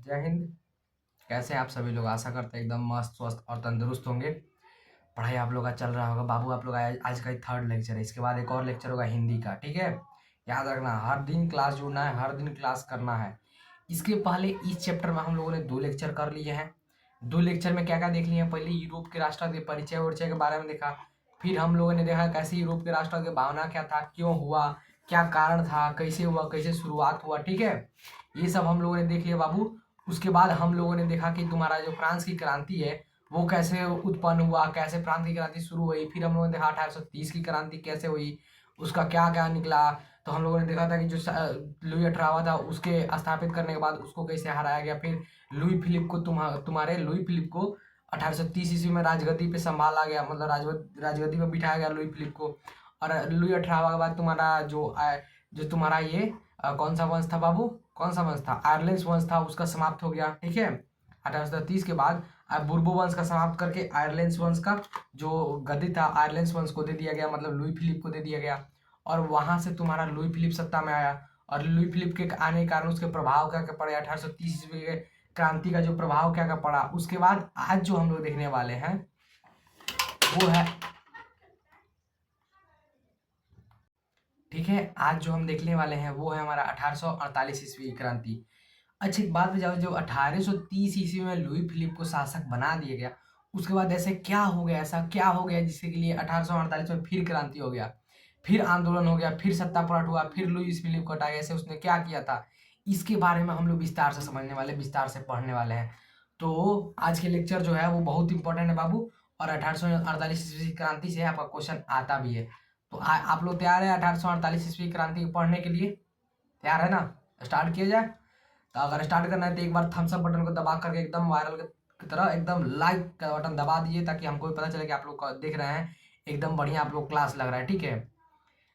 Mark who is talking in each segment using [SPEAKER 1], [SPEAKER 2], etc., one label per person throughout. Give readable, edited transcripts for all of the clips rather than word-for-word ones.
[SPEAKER 1] जय हिंद। कैसे हैं आप सभी लोग? आशा करते हैं एकदम मस्त स्वस्थ और तंदुरुस्त होंगे। पढ़ाई आप लोग का चल रहा होगा। बाबू आप लोग आज का ही थर्ड लेक्चर है, इसके बाद एक और लेक्चर होगा हिंदी का। ठीक है, याद रखना हर दिन क्लास जुड़ना है, हर दिन क्लास करना है। इसके पहले इस चैप्टर में हम लोगों ने 2 लेक्चर कर लिए हैं। 2 लेक्चर में क्या क्या देख लिए हैं? पहले यूरोप के राष्ट्र के परिचय उरिचय के बारे में देखा। फिर हम लोगों ने देखा कैसे यूरोप के राष्ट्र की भावना क्या था, क्यों हुआ, क्या कारण था, कैसे हुआ, कैसे शुरुआत हुआ। ठीक है, ये सब हम लोगों ने देख लिया बाबू। उसके बाद हम लोगों ने देखा कि तुम्हारा जो फ्रांस की क्रांति है वो कैसे उत्पन्न हुआ, कैसे फ्रांस की क्रांति शुरू हुई। फिर हम लोगों ने देखा 1830 की क्रांति कैसे हुई, उसका क्या क्या निकला। तो हम लोगों ने देखा था कि जो लुई 18वां था उसके स्थापित करने के बाद उसको कैसे हराया गया। फिर लुई फिलिप को तुम्हारे लुई फिलिप को 1830 ईस्वी में राजगद्दी पे संभाला गया, मतलब राजगद्दी पे बिठाया गया लुई फिलिप को। और लुई 18वां के बाद तुम्हारा जो तुम्हारा ये कौन सा वंश था बाबू? कौन सा वंश था? आयरलैंड वंश था, उसका समाप्त हो गया। ठीक है, 1830 के बाद बुर्बो वंश का समाप्त करके आयरलैंड वंश का जो गद्दी था आयरलैंड वंश को दे दिया गया, मतलब लुई फिलिप को दे दिया गया। और वहां से तुम्हारा लुई फिलिप सत्ता में आया। और लुई फिलिप के आने के कारण उसके प्रभाव क्या क्या पड़े, 1830 ईस्वी के क्रांति का जो प्रभाव क्या क्या पड़ा। उसके बाद आज जो हम लोग देखने वाले हैं वो है, ठीक है, आज जो हम देखने वाले हैं वो है हमारा 1848 ईस्वी की क्रांति। अच्छा, एक बात बताओ, जो 1830 ईस्वी में लुई फिलिप को शासक बना दिया गया, उसके बाद ऐसे क्या हो गया, ऐसा क्या हो गया जिसके लिए 1848 में फिर क्रांति हो गया, फिर आंदोलन हो गया, फिर सत्ता पलट हुआ, फिर लुई फिलिप को हटाया, ऐसे उसने क्या किया था? इसके बारे में हम लोग विस्तार से समझने वाले, विस्तार से पढ़ने वाले हैं। तो आज के लेक्चर जो है वो बहुत इंपॉर्टेंट है बाबू। और 1848 ईस्वी की क्रांति से आपका क्वेश्चन आता भी है। तो आप लोग तैयार है 1848 ईस्वी की क्रांति को पढ़ने के लिए? तैयार है ना? स्टार्ट किया जाए। तो अगर स्टार्ट करना है तो एक बार थम्स अप बटन को दबा करके एकदम वायरल की तरह एकदम लाइक का बटन दबा दीजिए, ताकि हमको भी पता चले कि आप लोग देख रहे हैं, एकदम बढ़िया आप लोग क्लास लग रहा है। ठीक है,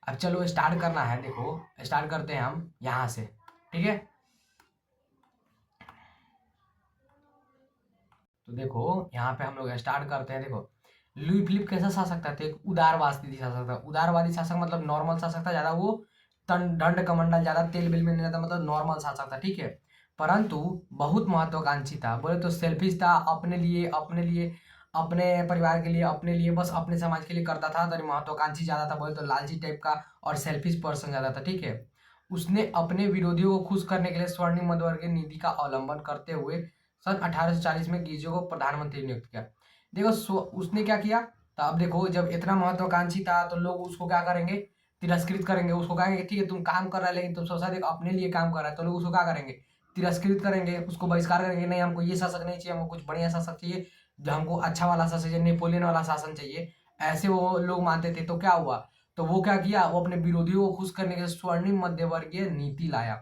[SPEAKER 1] अब चलो स्टार्ट करना है। देखो, स्टार्ट करते हैं हम यहाँ से। ठीक है, तो देखो यहाँ पे हम लोग स्टार्ट करते हैं। देखो, लुई फिलिप कैसा शासक था? तो एक उदारवादी शासक था। उदारवादी शासक मतलब नॉर्मल शासक था, ज्यादा वो दंड कमंडल ज्यादा तेल बिल में नहीं रहता, मतलब नॉर्मल शासक था। ठीक है, परंतु बहुत महत्वाकांक्षी था। बोले तो सेल्फिश था, अपने लिए अपने परिवार के लिए, अपने लिए, बस अपने समाज के लिए करता था। तो महत्वाकांक्षी ज्यादा था, बोले तो लालची टाइप का, और सेल्फिश पर्सन ज्यादा था। ठीक है, उसने अपने विरोधियों को खुश करने के लिए स्वर्णिम मध्यवर्गीय नीति का अवलंबन करते हुए सन 1840 में गीजो को प्रधानमंत्री नियुक्त किया। देखो उसने क्या किया? तो अब देखो, जब इतना महत्वाकांक्षी था तो लोग उसको क्या करेंगे? तिरस्कृत करेंगे। उसको कहेंगे ठीक है तुम काम कर रहा है, लेकिन तुम सोचा देखो अपने लिए काम कर रहा है, तो लोग उसको क्या करेंगे? तिरस्कृत करेंगे, उसको बहिष्कार करेंगे। नहीं, हमको ये शासक नहीं चाहिए, हमको कुछ बढ़िया शासक चाहिए, जो हमको अच्छा वाला शासक चाहिए, नेपोलियन वाला शासन चाहिए, ऐसे वो लोग मानते थे। तो क्या हुआ? तो वो क्या किया? वो अपने विरोधियों को खुश करने के लिए स्वर्णिम मध्यवर्गीय नीति लाया।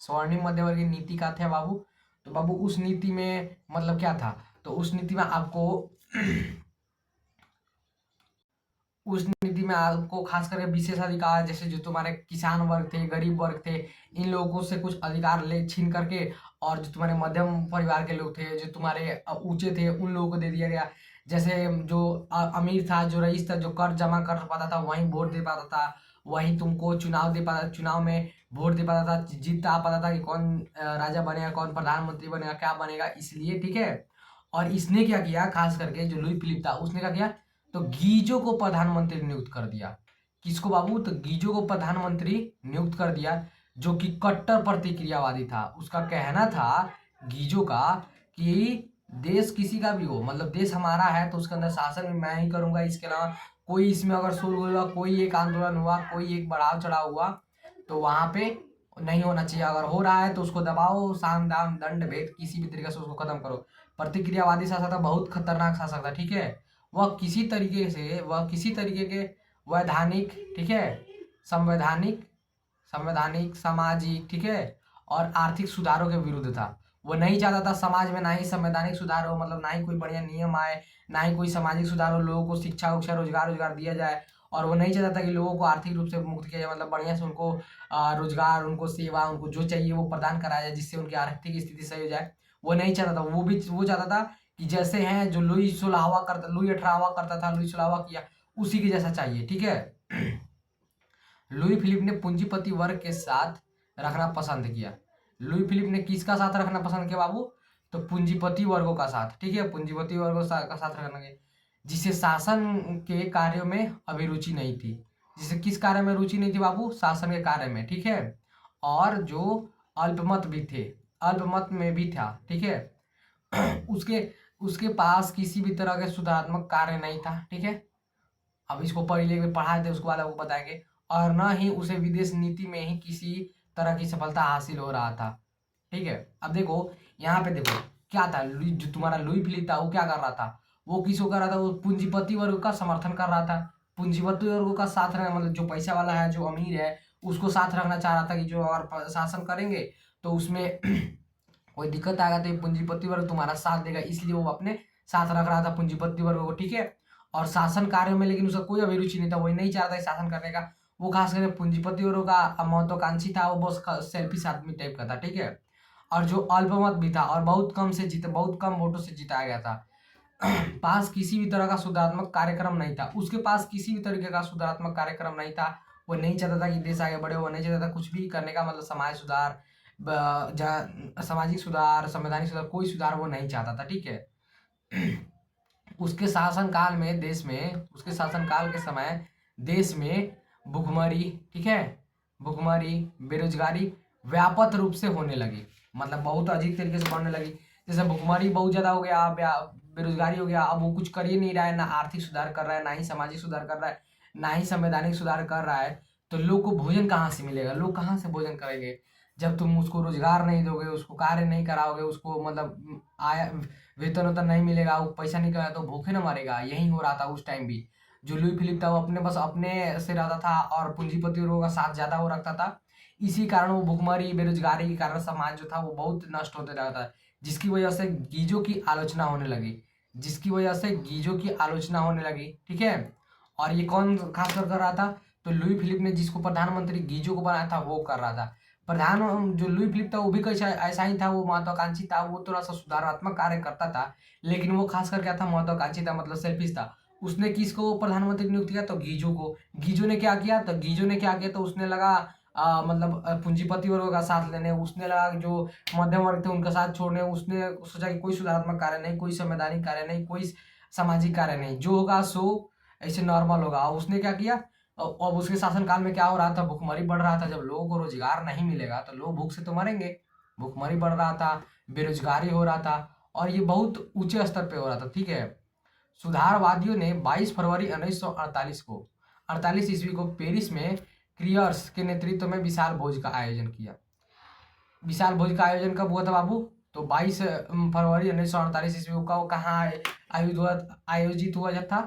[SPEAKER 1] स्वर्णिम मध्यवर्गीय नीति का था बाबू। तो बाबू उस नीति में मतलब क्या था? तो उस नीति में आपको उस नीति में आपको खास करके विशेष अधिकार, जैसे जो तुम्हारे किसान वर्ग थे, गरीब वर्ग थे, इन लोगों से कुछ अधिकार ले छीन करके, और जो तुम्हारे मध्यम परिवार के लोग थे, जो तुम्हारे ऊंचे थे, उन लोगों को दे दिया गया। जैसे जो अमीर था, जो रईस था, जो कर जमा कर पाता था वही वोट दे पाता था, वही तुमको चुनाव दे पाता, चुनाव में वोट दे पाता था, जीतता पाता था कि कौन राजा बनेगा, कौन प्रधानमंत्री बनेगा, क्या बनेगा, इसलिए। ठीक है, और इसने क्या किया, खास करके जो लुई फिलिप था उसने क्या किया? तो गीजो को प्रधानमंत्री नियुक्त कर दिया। किसको बाबू? तो गीजो को प्रधानमंत्री नियुक्त कर दिया, जो कि कट्टर प्रतिक्रियावादी था। उसका कहना था गीजो का कि देश किसी का भी हो, मतलब देश हमारा है तो उसके अंदर शासन मैं ही करूंगा, इसके अलावा कोई इसमें अगर शुरू हुआ, कोई एक आंदोलन हुआ, कोई एक बढ़ाव चढ़ाव हुआ, तो वहां पे नहीं होना चाहिए। अगर हो रहा है तो उसको दबाओ, साम दाम दंड भेद किसी भी तरीके से उसको खत्म करो। प्रतिक्रियावादी शासक था, बहुत खतरनाक शासक था। ठीक है, वह किसी तरीके के वैधानिक, ठीक है, संवैधानिक संवैधानिक, सामाजिक, ठीक है, और आर्थिक सुधारों के विरुद्ध था। वो नहीं चाहता था समाज में ना ही संवैधानिक सुधार हो, मतलब ना ही कोई बढ़िया नियम आए, ना ही कोई सामाजिक सुधार हो, लोगों को शिक्षा उक्षा रोजगार दिया जाए। और वो नहीं चाहता था कि लोगों को आर्थिक रूप से मुक्त किया जाए, मतलब बढ़िया से उनको रोजगार, उनको सेवा, उनको जो चाहिए वो प्रदान कराया जाए, जिससे उनकी आर्थिक स्थिति सही हो जाए। वो नहीं चाहता था। वो चाहता था कि जैसे हैं जो लुई 18वां करता था, लुई 16वां किया, उसी के जैसा चाहिए। ठीक है, लुई फिलिप ने पूंजीपति वर्ग के साथ रखना पसंद किया। लुई फिलिप ने किसका साथ रखना पसंद किया बाबू? तो पूंजीपति वर्गों का साथ, ठीक है, पूंजीपति वर्गों का साथ रखना है, जिसे शासन के कार्यों में अभिरुचि नहीं थी। जिसे किस कार्य में रुचि नहीं थी बाबू? शासन के कार्य में, ठीक है। और जो अल्पमत भी थे, अल्पमत में भी था, ठीक है। उसके उसके पास किसी भी तरह के सुधारात्मक कार्य नहीं था, ठीक है। अब इसको पढ़ लेके पढ़ाए थे, उसके बाद आपको बताएंगे। और न ही उसे विदेश नीति में ही किसी तरह की सफलता हासिल हो रहा था, ठीक है। अब देखो यहाँ पे देखो क्या था, जो तुम्हारा लुई फिलिप था वो क्या कर रहा था? वो किसको कर रहा था? वो पूंजीपति वर्ग का समर्थन कर रहा था। पूंजीपति वर्ग का साथ रखना मतलब जो पैसा वाला है, जो अमीर है, उसको साथ रखना चाह रहा था कि जो अगर शासन करेंगे तो उसमें कोई दिक्कत आएगा तो ये पूंजीपति वर्ग तुम्हारा साथ देगा, इसलिए वो अपने साथ रख रहा था पूंजीपति वर्ग को, ठीक है। और शासन कार्य में लेकिन उसका कोई अभिरुचि नहीं था, वही नहीं चाहता शासन करने का। वो खास करके पूंजीपति वर्ग का महत्वाकांक्षी था, वो बस सेल्फिश आदमी टाइप का था, ठीक है। और जो अल्पमत भी था और बहुत कम वोटों से जिताया गया था। पास किसी भी तरह का सुधारात्मक कार्यक्रम नहीं था, उसके पास किसी भी तरीके का सुधारात्मक कार्यक्रम नहीं था। वो नहीं चाहता था कि देश आगे बढ़े, वो नहीं चाहता था कुछ भी करने का, मतलब समाज सुधार, सामाजिक सुधार, संवैधानिक सुधार, कोई सुधार वो नहीं चाहता था, ठीक है। उसके शासनकाल में देश में, उसके शासनकाल के समय देश में भुखमरी, ठीक है, भुखमरी, बेरोजगारी व्यापक रूप से होने लगी, मतलब बहुत अधिक तरीके से बढ़ने लगी। जैसे भुखमरी बहुत ज्यादा हो गया, बेरोजगारी हो गया, अब वो कुछ कर ही नहीं रहा है, ना आर्थिक सुधार कर रहा है, ना ही सामाजिक सुधार कर रहा है, ना ही संवैधानिक सुधार कर रहा है। तो लोग को भोजन कहाँ से मिलेगा? लोग कहाँ से भोजन करेंगे जब तुम उसको रोजगार नहीं दोगे, उसको कार्य नहीं कराओगे, उसको मतलब आय वेतन वेतन नहीं मिलेगा, वो पैसा नहीं कमाएगा तो भूखे ना मरेगा। यही हो रहा था उस टाइम भी। जो लुई फिलिप था वो अपने बस अपने से रहता था और पूंजीपति लोगों का साथ ज्यादा वो रखता था। इसी कारण वो भुखमरी, बेरोजगारी के कारण समाज जो था वो बहुत नष्ट होते रहता है, जिसकी वजह से गीजों की आलोचना होने लगी, जिसकी वजह से गीजों की आलोचना होने लगी, ठीक है। और ये कौन खास कर रहा था? तो लुई फिलिप ने जिसको प्रधानमंत्री गीजो को बनाया था वो कर रहा था। प्रधान जो लुई फिलिप था वो भी कैसा ऐसा ही था, वो महत्वाकांक्षी था, वो थोड़ा सा सुधारात्मक कार्य करता था, लेकिन वो खास कर क्या था? महत्वाकांक्षी था, मतलब सेल्फिश था। उसने किसको प्रधानमंत्री नियुक्त किया? तो गीजो को। गीजो ने क्या किया? तो गीजो ने क्या किया? तो उसने लगा मतलब पूंजीपति वर्ग का साथ लेने, उसने लगा जो मध्यम वर्ग थे उनका साथ छोड़ने। उसने सोचा कि कोई सुधारात्मक कार्य नहीं, कोई संवैधानिक कार्य नहीं, कोई सामाजिक कार्य नहीं, जो होगा सो ऐसे नॉर्मल होगा। और उसने क्या किया? अब उसके शासनकाल में क्या हो रहा था? भुखमरी बढ़ रहा था। जब लोगों को रोजगार नहीं मिलेगा तो लोग भूख से तो मरेंगे। भुखमरी बढ़ रहा था, बेरोजगारी हो रहा था, और ये बहुत ऊंचे स्तर पे हो रहा था, ठीक है। सुधारवादियों ने 22 फरवरी 1948 को 48 ईस्वी को पेरिस में क्रियर्स के नेतृत्व में विशाल भोज का आयोजन किया। विशाल भोज का आयोजन कब हुआ था बाबू? तो 22 फरवरी 1948 ईस्वी का वो कहाँ आयोजित हुआ था?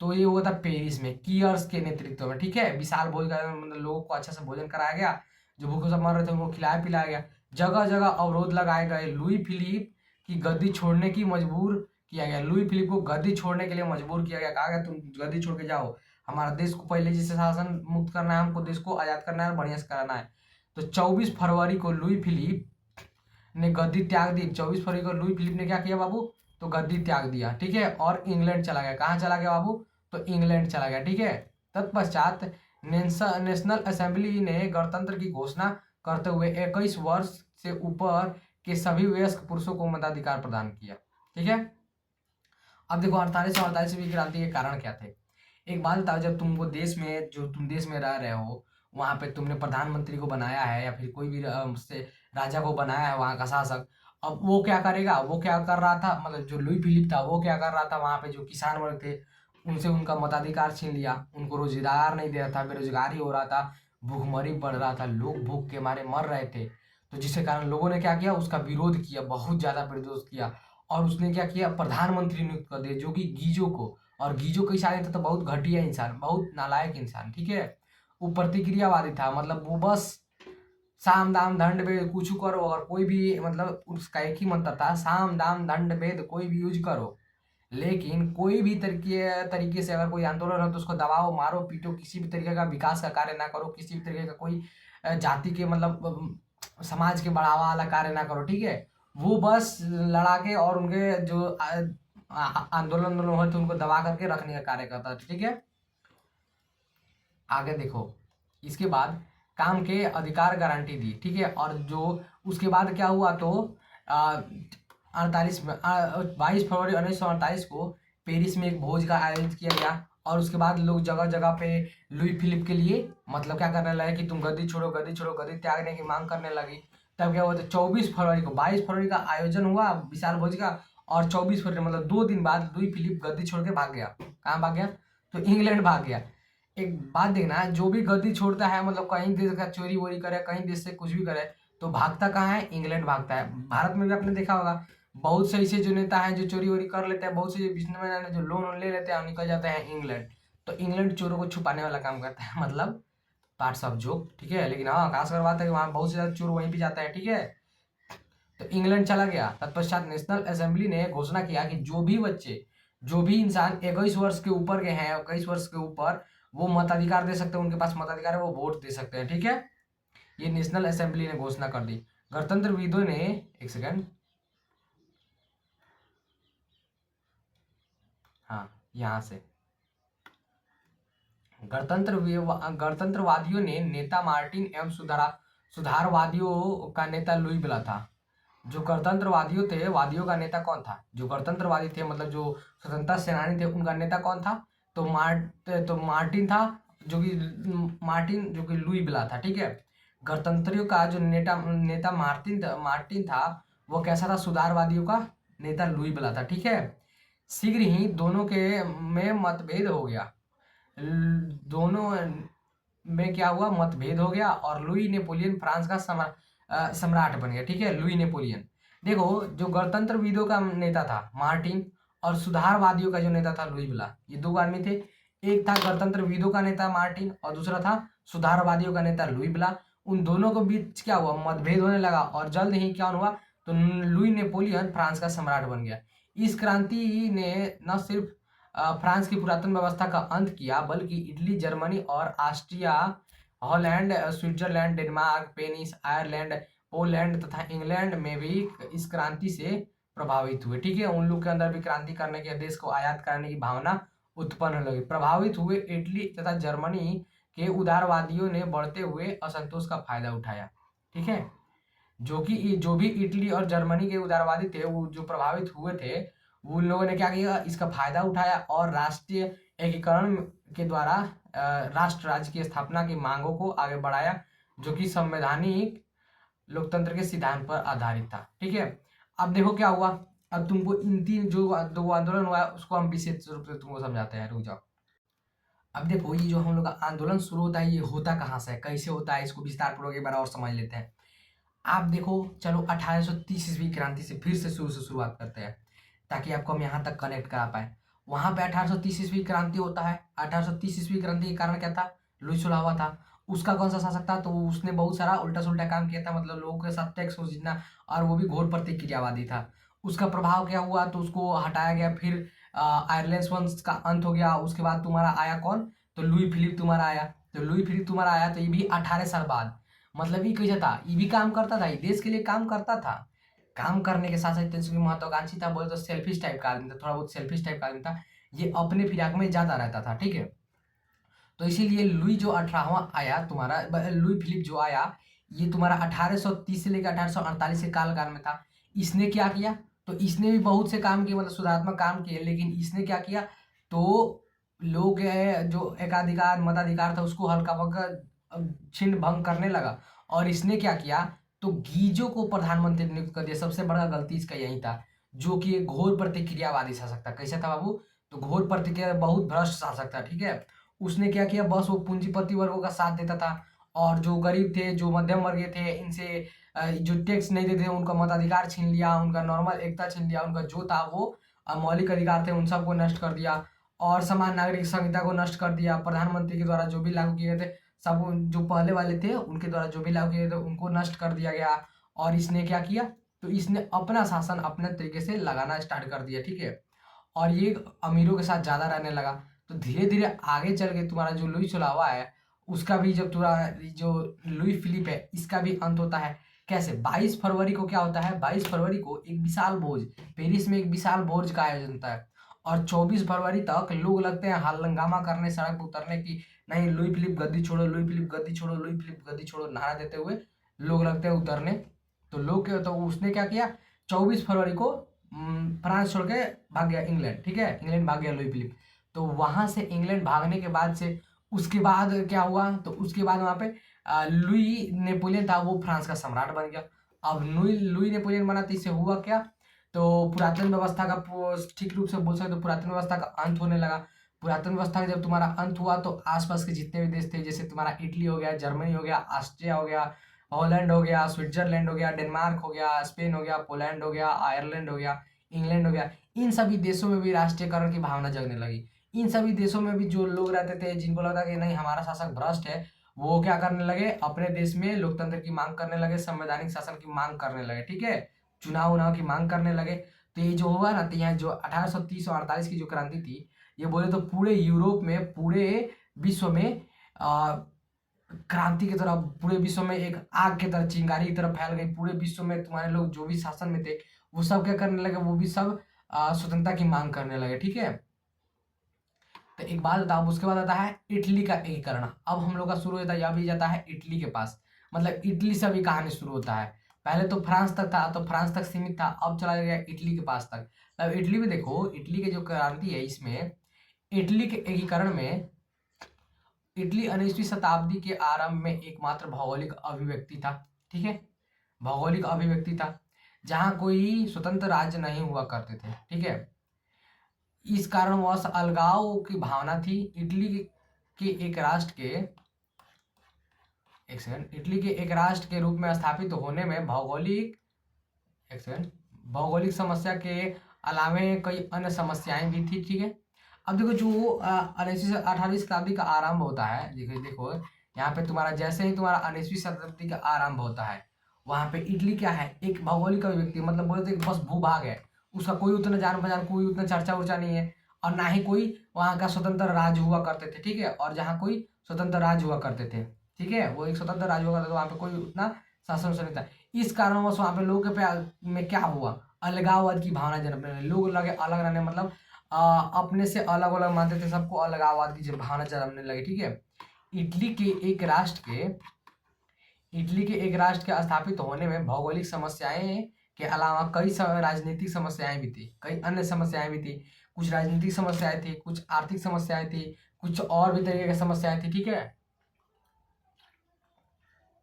[SPEAKER 1] तो ये हुआ था पेरिस में, कियर्स के नेतृत्व में, ठीक है। विशाल भोज का मतलब लोगों को अच्छा से भोजन कराया गया, जो भूखे सब मर रहे थे उनको खिलाया पिलाया गया। जगह जगह अवरोध लगाए गए, लुई फिलिप की गद्दी छोड़ने की मजबूर किया गया। लुई फिलिप को गद्दी छोड़ने के लिए मजबूर किया गया, कहा गया तुम गद्दी छोड़ के जाओ, हमारा देश को पहले जिससे शासन मुक्त करना है, हमको देश को आजाद करना है, बढ़िया से कराना है। तो 24 फरवरी को लुई फिलिप ने गद्दी त्याग दी। 24 फरवरी को लुई फिलिप ने क्या किया बाबू? तो गद्दी त्याग दिया, ठीक है, और इंग्लैंड चला गया। कहाँ चला गया बाबू? तो इंग्लैंड चला गया, ठीक है। तत्पश्चात नेशनल असेंबली ने गणतंत्र की घोषणा करते हुए 21 वर्ष से ऊपर के सभी वयस्क पुरुषों को मताधिकार प्रदान किया, ठीक है। अब देखो 48 क्रांति के कारण क्या थे? एक बात बताओ, जब तुमको देश में, जो तुम देश में रह रहे हो, वहां पे तुमने प्रधानमंत्री को बनाया है या फिर कोई भी से राजा को बनाया है वहां का शासक। अब वो क्या करेगा? वो क्या कर रहा था, मतलब जो लुई फिलिप था वो क्या कर रहा था? वहां पे जो किसान वर्ग थे उनसे उनका मताधिकार छीन लिया, उनको रोजगार नहीं दे रहा था, बेरोजगारी हो रहा था, भूखमरी बढ़ रहा था, लोग भूख के मारे मर रहे थे। तो जिसके कारण लोगों ने क्या किया? उसका विरोध किया, बहुत ज्यादा विरोध किया। और उसने क्या किया? प्रधानमंत्री नियुक्त कर दिया, जो कि गीजो को। और गीजो कैसा आदमी था? तो बहुत घटिया इंसान, बहुत नालायक इंसान, ठीक है। वो प्रतिक्रियावादी था, मतलब वो बस साम दाम दंड भेद कुछ करो, अगर कोई भी, मतलब उसका एक ही मंत्र था, साम दाम दंड भेद कोई भी यूज करो, लेकिन कोई भी तरीके से अगर कोई आंदोलन हो तो उसको दबाओ, मारो, पीटो, किसी भी तरीके का विकास का कार्य ना करो, किसी भी तरीके का कोई जाति के मतलब समाज के बढ़ावा वाला कार्य ना करो, ठीक है। वो बस लड़ा के और उनके जो आंदोलन हुए थे उनको दबा करके रखने का कार्य करता था, ठीक है। आगे देखो, इसके बाद काम के अधिकार गारंटी दी, ठीक है। और जो उसके बाद क्या हुआ, तो 22 फरवरी 1948 को पेरिस में एक भोज का आयोजित किया गया। और उसके बाद लोग जगह जगह पे लुई फिलिप के लिए मतलब क्या करने लगे कि तुम गद्दी छोड़ो, गद्दी छोड़ो, गद्दी त्यागने की मांग करने लगी। तब क्या हुआ, तो 24 फरवरी को, 22 फरवरी का आयोजन हुआ विशाल भोज का, और 24 फरवरी मतलब 2 दिन बाद लुई फिलिप गद्दी छोड़ के भाग गया। कहाँ भाग गया, तो इंग्लैंड भाग गया। एक बात देखना, जो भी गद्दी छोड़ता है मतलब कहीं देश का चोरी वोरी करे, कहीं देश से कुछ भी करे, तो भागता कहाँ है, इंग्लैंड भागता है। भारत में भी आपने देखा होगा, बहुत से ऐसे जो नेता हैं जो चोरी वोरी कर लेते हैं, बहुत से बिजनेसमैन हैं जो लोन वोन ले लेते हैं और निकल जाते हैं इंग्लैंड। तो इंग्लैंड चोरों को छुपाने वाला काम करता है, मतलब पार्ट्स ऑफ जोक, ठीक है। लेकिन हाँ, खासकर बात है कि वहाँ बहुत से ज्यादा चोर वहीं पे जाता है, ठीक है। तो इंग्लैंड चला गया। तत्पश्चात नेशनल असेंबली ने घोषणा किया कि जो भी बच्चे, जो भी इंसान 21 वर्ष के ऊपर के हैं, 21 वर्ष के ऊपर, वो मताधिकार दे सकते हैं, उनके पास मताधिकार है, वो वोट दे सकते हैं, ठीक है। ये नेशनल असेंबली ने घोषणा कर दी। गणतंत्रविदों ने, एक सेकंड, हाँ यहाँ से, गणतंत्रवादियों ने नेता मार्टिन एवं सुधारवादियों का नेता लुई ब्ला था। जो गणतंत्रवादियों थे, वादियों का नेता कौन था, जो गणतंत्रवादी थे मतलब जो स्वतंत्रता सेनानी थे, उनका नेता कौन था, तो मार्टिन था, जो कि लुई ब्ला था, ठीक है। गणतंत्रियों का जो नेता नेता मार्टिन था, वो कैसा था, सुधारवादियों का नेता लुई ब्ला था, ठीक है। शीघ्र ही दोनों के में मतभेद हो गया, दोनों में क्या हुआ, मतभेद हो गया, और लुई नेपोलियन फ्रांस का सम्राट बन गया, ठीक है, लुई नेपोलियन। देखो, जो गणतंत्रविदों का नेता था मार्टिन, और सुधारवादियों का जो नेता था लुई ब्ला, ये दो आदमी थे। एक था गणतंत्रविदों का नेता मार्टिन, और दूसरा था सुधारवादियों का नेता लुई ब्ला। उन दोनों के बीच क्या हुआ, मतभेद होने लगा, और जल्द ही क्या हुआ, तो लुई नेपोलियन फ्रांस का सम्राट बन गया। इस क्रांति ने न सिर्फ फ्रांस की पुरातन व्यवस्था का अंत किया, बल्कि इटली, जर्मनी और Austria, Holland, Switzerland, Denmark, penis, Ireland, Poland तथा इंग्लैंड में भी इस क्रांति से प्रभावित हुए, ठीक है। उन लोग के अंदर भी क्रांति करने के, देश को आजाद करने की भावना उत्पन्न होने लगी। प्रभावित हुए इटली तथा जर्मनी के उदारवादियों ने बढ़ते हुए असंतोष का फायदा उठाया, ठीक है। जो भी इटली और जर्मनी के उदारवादी थे, वो जो प्रभावित हुए थे, उन लोगों ने क्या किया, इसका फायदा उठाया और राष्ट्रीय एकीकरण के द्वारा राष्ट्र राज्य की स्थापना की मांगों को आगे बढ़ाया, जो कि संवैधानिक लोकतंत्र के सिद्धांत पर आधारित था, ठीक है। अब देखो क्या हुआ, अब तुमको इन तीन जो दो आंदोलन हुआ है उसको हम विशेष रूप से तुमको समझाते हैं, रुक जाओ। अब देखो, ये जो हम लोग का आंदोलन शुरू होता है, ये होता कहाँ से है, कैसे होता है, इसको विस्तार पूर्वक एक बार और समझ लेते हैं। आप देखो, चलो 1830 ईस्वी क्रांति से फिर से शुरुआत करते हैं, ताकि आपको हम यहाँ तक कनेक्ट करा पाए। वहां पे 1830 ईस्वी क्रांति होता है। 1830 ईस्वी क्रांति के कारण क्या था, लुई सुलावा था। उसका कौन सा शासक था, तो उसने बहुत सारा उल्टा सुल्टा काम किया था, मतलब लोगों के साथ टैक्स जीतना, और वो भी घोर प्रतिक्रियावादी था। उसका प्रभाव क्या हुआ, तो उसको हटाया गया। फिर आयरलैंड वंश का अंत हो गया। उसके बाद तुम्हारा आया कौन, तो लुई फिलिप तुम्हारा आया। तो लुई फिलिप तुम्हारा आया, तो ये भी 18 साल बाद। मतलब ये कैसा था, ये भी काम करता था, ये देश के लिए काम करता था। काम करने के साथ साथ इसकी महत्वाकांक्षी था, बोले तो सेल्फिश टाइप का आदमी था, थोड़ा बहुत सेल्फिश टाइप का आदमी था। ये अपने फिराक में ज्यादा रहता था, ठीक है। तो इसीलिए लुई जो 18वां आया तुम्हारा, लुई फिलिप जो आया, ये तुम्हारा 1830 से लेकर 1848 के काल में था। इसने क्या किया, तो इसने भी बहुत से काम किए, मतलब सुधारात्मक काम किए, लेकिन इसने क्या किया, तो लोग जो एकाधिकार मताधिकार था उसको हल्का फुल्का छिन्न भंग करने लगा। और इसने क्या किया, तो गीजो को प्रधानमंत्री नियुक्त कर दिया। सबसे बड़ा गलती इसका यही था, जो कि एक घोर प्रतिक्रियावादी शासक था। कैसा था बाबू, तो घोर प्रतिक्रिया, बहुत भ्रष्ट शासक था, ठीक है। उसने क्या किया, बस वो पूंजीपति वर्गों का साथ देता था, और जो गरीब थे, जो मध्यम वर्गीय थे, इनसे जो टैक्स नहीं देते उनका मताधिकार छीन लिया, उनका नॉर्मल एकता छीन लिया, उनका जो था वो मौलिक अधिकार थे उन सबको नष्ट कर दिया, और समान नागरिक संहिता को नष्ट कर दिया। प्रधानमंत्री के द्वारा जो भी लागू किए गए थे, सब जो पहले वाले थे उनके द्वारा जो भी लागू किए गए थे उनको नष्ट कर दिया गया। और इसने क्या किया, तो इसने अपना शासन अपने तरीके से लगाना स्टार्ट कर दिया, ठीक है। और ये अमीरों के साथ ज्यादा रहने लगा। तो धीरे धीरे आगे चल के तुम्हारा जो लुई सुलावा है, उसका भी जब तुम्हारा जो लुई फिलिप है, इसका भी अंत होता है। कैसे, 22 फरवरी को क्या होता है, 22 फरवरी को एक विशाल भोज, पेरिस में एक विशाल भोज का आयोजन होता है। और 24 फरवरी तक लोग लगते हैं हंगामा करने, सड़क पर उतरने की नहीं, लुई फिलिप गद्दी छोड़ो, लुई फिलिप गद्दी छोड़ो, लुई फिलिप गद्दी छोड़ो नारा देते हुए लोग लगते हैं उतरने। तो लोग क्या, तो उसने क्या किया, 24 फरवरी को फ्रांस छोड़ के भाग गया इंग्लैंड, ठीक है, इंग्लैंड भाग गया लुई फिलिप। तो वहां से इंग्लैंड भागने के बाद से उसके बाद क्या हुआ, तो उसके बाद वहां पे लुई नेपोलियन था, वो फ्रांस का सम्राट बन गया। अब लुई लुई नेपोलियन बना तो इससे हुआ क्या, तो पुरातन व्यवस्था का ठीक रूप से बोल सकते तो पुरातन व्यवस्था का अंत होने लगा। पुरातन व्यवस्था का जब तुम्हारा अंत हुआ तो आसपास के जितने भी देश थे, जैसे तुम्हारा इटली हो गया, जर्मनी हो गया, ऑस्ट्रिया हो गया, हॉलैंड हो गया, स्विट्जरलैंड हो गया, डेनमार्क हो गया, स्पेन हो गया, पोलैंड हो गया, आयरलैंड हो गया, इंग्लैंड हो गया, इन सभी देशों में भी राष्ट्रीयकरण की भावना जगने लगी। इन सभी देशों में भी जो लोग रहते थे, जिनको लगता कि नहीं हमारा शासक भ्रष्ट है, वो क्या करने लगे, अपने देश में लोकतंत्र की मांग करने लगे, संवैधानिक शासन की मांग करने लगे, ठीक है, चुनाव उनाव की मांग करने लगे। तो ये जो हुआ ना, तो यहाँ जो 1830 और 48 की जो क्रांति थी, ये बोले तो पूरे यूरोप में, पूरे विश्व में क्रांति की तरह, पूरे विश्व में एक आग की तरह, चिंगारी की तरह फैल गई। पूरे विश्व में तुम्हारे लोग जो भी शासन में थे, वो सब क्या करने लगे, वो भी सब स्वतंत्रता की मांग करने लगे, ठीक है। तो एक बात बताओ, उसके बाद आता है इटली का एकीकरण। अब हम लोग का शुरू होता है, अभी जाता है इटली के पास, मतलब इटली से अभी कहानी शुरू होता है। पहले तो फ्रांस तक था, तो फ्रांस तक सीमित था, अब चला गया इटली के पास तक। अब इटली में देखो, इटली की जो क्रांति है, इसमें इटली के एकीकरण में, इटली 19वीं शताब्दी के आरंभ में एकमात्र भौगोलिक अभिव्यक्ति था, ठीक है, भौगोलिक अभिव्यक्ति था, जहां कोई स्वतंत्र राज्य नहीं हुआ करते थे, ठीक है। इस कारणवश अलगाव की भावना थी। इटली के एक राष्ट्र के, एक सेकंड, इटली के एक राष्ट्र के रूप में स्थापित होने में भौगोलिक, एक सेकंड, भौगोलिक समस्या के अलावे कई अन्य समस्याएं भी थी, ठीक है। अब देखो, जो 19वीं से 18वीं शताब्दी का आरंभ होता है, देखो देखो यहाँ पे तुम्हारा, जैसे ही तुम्हारा 19वीं शताब्दी का आरंभ होता है, वहां पे इटली क्या है, एक भौगोलिक अभिव्यक्ति, मतलब बोले तो एक बस भूभाग है, उसका कोई उतना जान पहचान, कोई उतना चर्चा उर्चा नहीं है, और ना ही कोई वहाँ का स्वतंत्र राज्य हुआ करते थे, ठीक है, और जहाँ कोई स्वतंत्र राज्य हुआ करते थे, ठीक है, वो एक स्वतंत्र राज्य हुआ करता था, वहाँ पे कोई उतना शासन नहीं था। इस कारणवश वहाँ पे लोगों के पे में क्या हुआ, अलगाववाद की भावना जन्मने लगी, लोग लगे अलग रहने, मतलब अपने से अलग अलग मानते थे, सबको अलगाववाद की भावना जन्मने लगी, ठीक है। इटली के एक राष्ट्र के इटली के एक राष्ट्र के स्थापित होने में भौगोलिक समस्याएं के अलावा कई राजनीतिक समस्याएं भी थी, कई अन्य समस्याएं भी थी। कुछ राजनीतिक समस्याएं थी, कुछ आर्थिक समस्याएं थी, कुछ और भी तरीके की समस्याएं थी, ठीक है।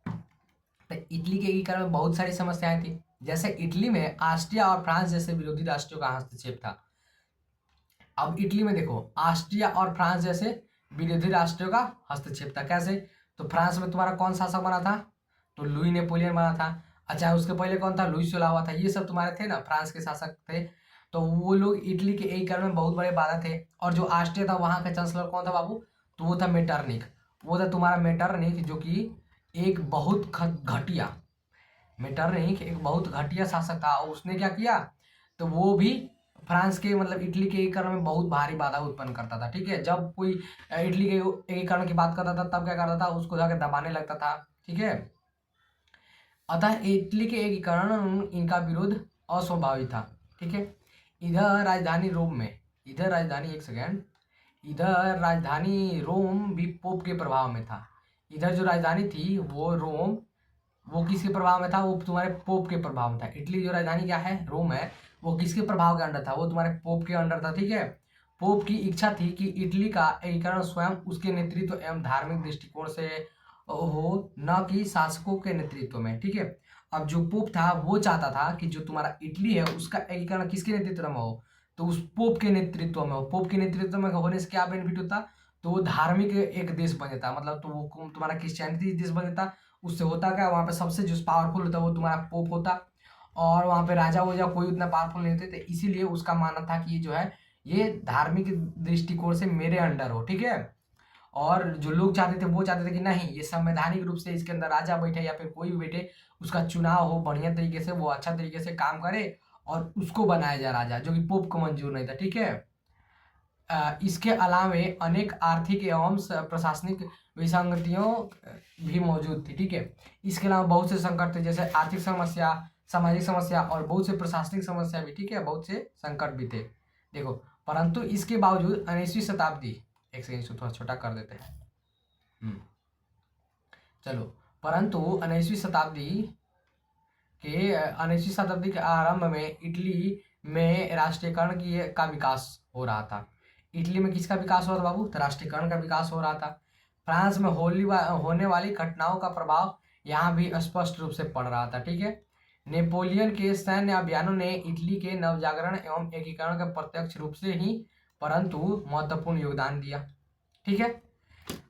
[SPEAKER 1] तो इटली के एकीकरण में बहुत सारी समस्याएं थी, जैसे इटली में ऑस्ट्रिया और फ्रांस जैसे विरोधी राष्ट्रों का हस्तक्षेप था। अब इटली में देखो, ऑस्ट्रिया और फ्रांस जैसे विरोधी राष्ट्रों का हस्तक्षेप था। कैसे, तो फ्रांस में तुम्हारा कौन शासक बना था, तो लुई नेपोलियन बना था। अच्छा, उसके पहले कौन था, लुई 16 हुआ था। ये सब तुम्हारे थे ना, फ्रांस के शासक थे। तो वो लोग इटली के एकीकरण में बहुत बड़े बाधा थे। और जो ऑस्ट्रिया था, वहां का चांसलर कौन था बाबू, तो वो था मेटरनिख। वो था तुम्हारा मेटरनिख, जो कि एक बहुत घटिया, मेटरनिख एक बहुत घटिया शासक था। और उसने क्या किया, तो वो भी फ्रांस के, मतलब इटली के एकीकरण में बहुत भारी बाधा उत्पन्न करता था, ठीक है। जब कोई इटली के एकीकरण की बात करता था, तब क्या करता था, उसको जाकर दबाने लगता था, ठीक है। अतः इटली के एकीकरण, इनका विरोध अस्वाभाविक था, ठीक है। इधर राजधानी रोम में, इधर राजधानी, एक सेकेंड, इधर राजधानी रोम भी पोप के प्रभाव में था। इधर जो राजधानी थी वो रोम, वो किसके प्रभाव में था, वो तुम्हारे पोप के प्रभाव में था। इटली जो राजधानी क्या है, रोम है, वो किसके प्रभाव के अंडर था, वो तुम्हारे पोप के अंडर था, ठीक है। पोप की इच्छा थी कि इटली का एकीकरण स्वयं उसके नेतृत्व एवं धार्मिक दृष्टिकोण से हो, न कि शासकों के नेतृत्व में, ठीक है। अब जो पोप था, वो चाहता था कि जो तुम्हारा इटली है, उसका एकीकरण किसके नेतृत्व में हो, तो उस पोप के नेतृत्व में हो। पोप के नेतृत्व में होने से क्या बेनिफिट होता, तो वो धार्मिक एक देश बन जाता, मतलब तो वो तुम्हारा क्रिश्चियनिटी देश बन जाता। उससे होता क्या, वहाँ पे सबसे जो पावरफुल होता वो तुम्हारा पोप होता, और वहाँ पे राजा वोजा कोई उतना पावरफुल नहीं होते थे। इसीलिए उसका मानना था कि ये जो है, ये धार्मिक दृष्टिकोण से मेरे अंडर हो, ठीक है। और जो लोग चाहते थे, वो चाहते थे कि नहीं, ये संवैधानिक रूप से इसके अंदर राजा बैठे या फिर कोई भी बैठे, उसका चुनाव हो बढ़िया तरीके से, वो अच्छा तरीके से काम करे और उसको बनाया जाए राजा, जो कि पोप को मंजूर नहीं था, ठीक है। इसके अलावे अनेक आर्थिक एवं प्रशासनिक विसंगतियों भी मौजूद थी, ठीक है। इसके अलावा बहुत से संकट थे, जैसे आर्थिक समस्या, सामाजिक समस्या और बहुत से प्रशासनिक समस्या भी, ठीक है, बहुत से संकट भी थे। देखो, परंतु इसके बावजूद 19वीं शताब्दी, एक सेकंड इसको थोड़ा छोटा कर देते हैं। चलो, परंतु 19वीं शताब्दी के आरंभ में इटली में राष्ट्रीयकरण का विकास हो रहा था। इटली में किसका विकास हो रहा था बाबू? तो राष्ट्रीयकरण का विकास हो रहा था। फ्रांस में होने वाली घटनाओं का प्रभाव यहाँ भी स्पष्ट रूप से पड़ रहा था। ठीक है, नेपोलियन के सैन्य अभियानों ने इटली के नवजागरण एवं एकीकरण का प्रत्यक्ष रूप से ही परंतु महत्वपूर्ण योगदान दिया। ठीक है,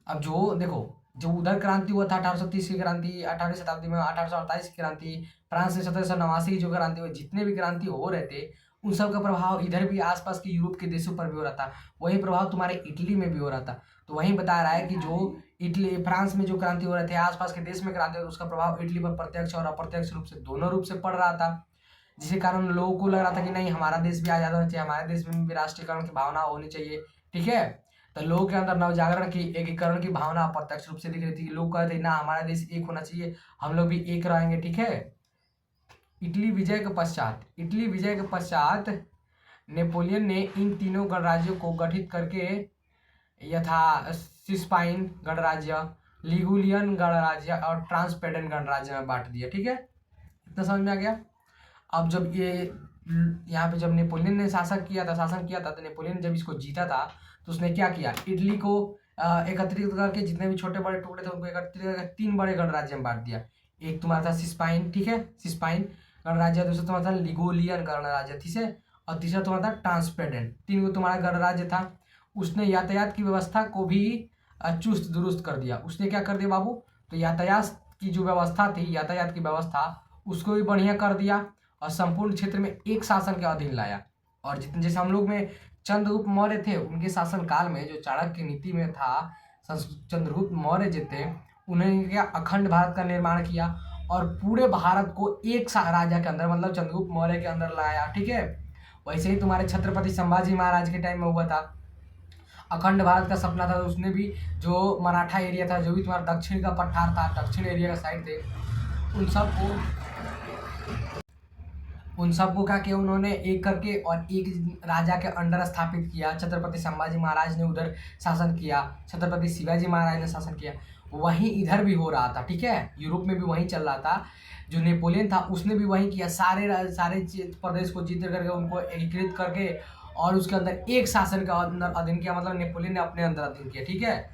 [SPEAKER 1] अब जो देखो, जो उधर क्रांति हुआ था 1830 की क्रांति, 18वीं शताब्दी में 1848 की क्रांति, फ्रांस में 1789 की जो क्रांति हुई, जितने भी क्रांति हो रहे थे उन सब का प्रभाव इधर भी आसपास के यूरोप के देशों पर भी हो रहा था। वही प्रभाव तुम्हारे इटली में भी हो रहा था। तो वही बता रहा है कि जो इटली फ्रांस में जो क्रांति हो रहे थे, आसपास के देश में क्रांति हो रही, उसका प्रभाव इटली पर प्रत्यक्ष और अप्रत्यक्ष रूप से दोनों रूप से पड़ रहा था। जिसके कारण लोगों को लग रहा था कि नहीं, हमारा देश भी आजाद होना चाहिए, हमारे देश में भी राष्ट्रीयकरण की भावना होनी चाहिए। ठीक है, तो लोगों के अंदर नवजागरण की, एकीकरण की भावना अप्रत्यक्ष रूप से दिख रही थी। लोग कहते थे ना, हमारा देश एक होना चाहिए, हम लोग भी एक रहेंगे। ठीक है, इटली विजय के पश्चात नेपोलियन ने इन तीनों गणराज्यों को गठित करके यथा सिस्पाइन गणराज्य, लिगुलियन गणराज्य और ट्रांसपेडेन गणराज्य में बांट दिया। ठीक है, इतना समझ में आ गया। अब जब ये यहाँ पे जब नेपोलियन ने शासन किया था तो नेपोलियन जब इसको जीता था तो उसने क्या किया, इटली को एकत्रित करके जितने भी छोटे बड़े टुकड़े थे उनको एकत्रित करके 3 बड़े गणराज्य में बांट दिया। एक तुम्हारा था सिस्पाइन, ठीक है, सिस्पाइन गणराज्य, दूसरा तुम्हारा था लिगोलियन गणराज्य, ठीक है, और तीसरा तुम्हारा था ट्रांसपेडेंट। 3 को तुम्हारा गणराज्य था। उसने यातायात की व्यवस्था को भी चुस्त दुरुस्त कर दिया। उसने क्या कर दिया बाबू, तो यातायात की जो व्यवस्था थी, यातायात की व्यवस्था उसको भी बढ़िया कर दिया और संपूर्ण क्षेत्र में एक शासन के अधीन लाया। और जितने जैसे हम लोग में चंद्रगुप्त मौर्य थे, उनके शासन काल में जो चाणक्य नीति में था, चंद्रगुप्त मौर्य जो थे उन्होंने क्या अखंड भारत का निर्माण किया और पूरे भारत को एक राजा के अंदर, मतलब चंद्रगुप्त मौर्य के अंदर लाया। ठीक है, वैसे ही तुम्हारे छत्रपति संभाजी महाराज के टाइम में हुआ था, अखंड भारत का सपना था। उसने भी जो मराठा एरिया था, जो भी तुम्हारा दक्षिण का पठार था, दक्षिण एरिया का साइड थे, उन सबको क्या किया उन्होंने, एक करके और एक राजा के अंडर स्थापित किया। छत्रपति संभाजी महाराज ने उधर शासन किया, छत्रपति शिवाजी महाराज ने शासन किया। वहीं इधर भी हो रहा था। ठीक है, यूरोप में भी वहीं चल रहा था। जो नेपोलियन था उसने भी वहीं किया, सारे प्रदेश को जीत करके उनको एकीकृत करके और उसके अंदर एक शासन का अंदर अधीन किया, मतलब नेपोलियन ने अपने अंदर अधीन किया। ठीक है,